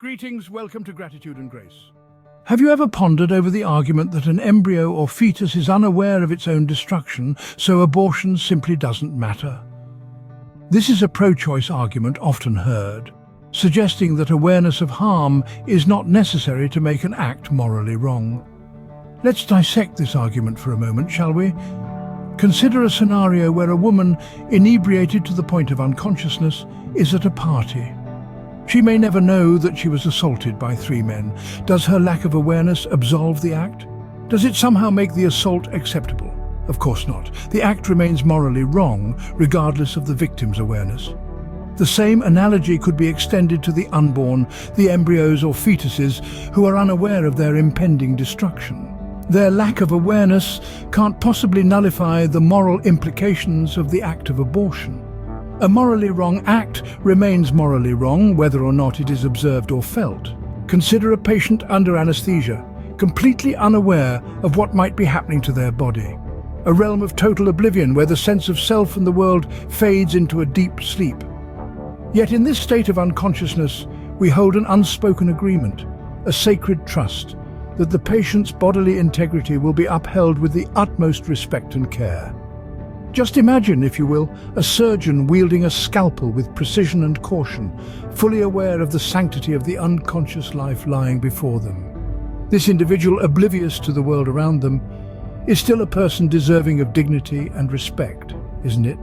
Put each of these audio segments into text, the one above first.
Greetings, welcome to Gratitude and Grace. Have you ever pondered over the argument that an embryo or fetus is unaware of its own destruction, so abortion simply doesn't matter? This is a pro-choice argument often heard, suggesting that awareness of harm is not necessary to make an act morally wrong. Let's dissect this argument for a moment, shall we? Consider a scenario where a woman, inebriated to the point of unconsciousness, is at a party. She may never know that she was assaulted by 3 men. Does her lack of awareness absolve the act? Does it somehow make the assault acceptable? Of course not. The act remains morally wrong, regardless of the victim's awareness. The same analogy could be extended to the unborn, the embryos or fetuses who are unaware of their impending destruction. Their lack of awareness can't possibly nullify the moral implications of the act of abortion. A morally wrong act remains morally wrong whether or not it is observed or felt. Consider a patient under anesthesia, completely unaware of what might be happening to their body. A realm of total oblivion where the sense of self and the world fades into a deep sleep. Yet in this state of unconsciousness, we hold an unspoken agreement, a sacred trust, that the patient's bodily integrity will be upheld with the utmost respect and care. Just imagine, if you will, a surgeon wielding a scalpel with precision and caution, fully aware of the sanctity of the unconscious life lying before them. This individual, oblivious to the world around them, is still a person deserving of dignity and respect, isn't it?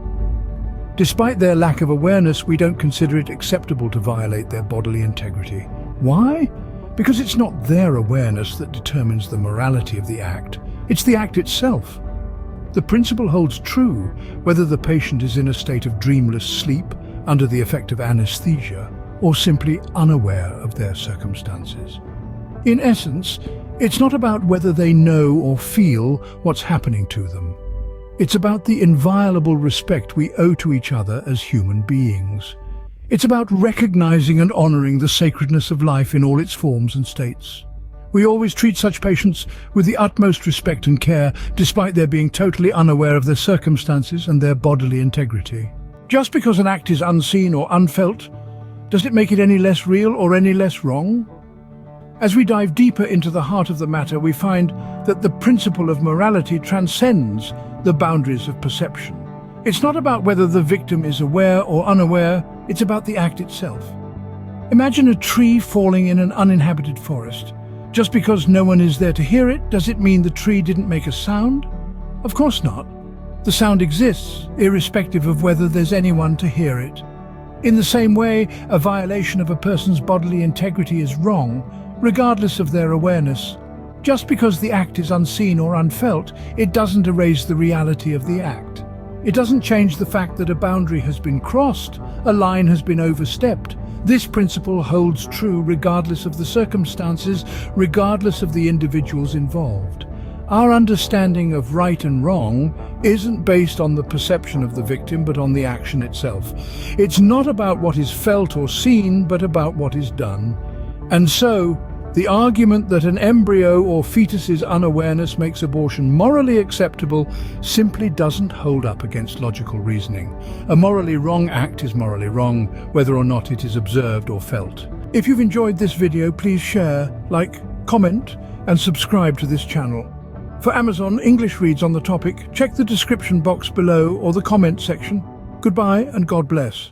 Despite their lack of awareness, we don't consider it acceptable to violate their bodily integrity. Why? Because it's not their awareness that determines the morality of the act. It's the act itself. The principle holds true whether the patient is in a state of dreamless sleep, under the effect of anesthesia, or simply unaware of their circumstances. In essence, it's not about whether they know or feel what's happening to them. It's about the inviolable respect we owe to each other as human beings. It's about recognizing and honoring the sacredness of life in all its forms and states. We always treat such patients with the utmost respect and care, despite their being totally unaware of their circumstances and their bodily integrity. Just because an act is unseen or unfelt, does it make it any less real or any less wrong? As we dive deeper into the heart of the matter, we find that the principle of morality transcends the boundaries of perception. It's not about whether the victim is aware or unaware, it's about the act itself. Imagine a tree falling in an uninhabited forest. Just because no one is there to hear it, does it mean the tree didn't make a sound? Of course not. The sound exists, irrespective of whether there's anyone to hear it. In the same way, a violation of a person's bodily integrity is wrong, regardless of their awareness. Just because the act is unseen or unfelt, it doesn't erase the reality of the act. It doesn't change the fact that a boundary has been crossed, a line has been overstepped. This principle holds true regardless of the circumstances, regardless of the individuals involved. Our understanding of right and wrong isn't based on the perception of the victim, but on the action itself. It's not about what is felt or seen, but about what is done. And so, the argument that an embryo or fetus's unawareness makes abortion morally acceptable simply doesn't hold up against logical reasoning. A morally wrong act is morally wrong, whether or not it is observed or felt. If you've enjoyed this video, please share, like, comment, and subscribe to this channel. For Amazon English reads on the topic, check the description box below or the comment section. Goodbye and God bless.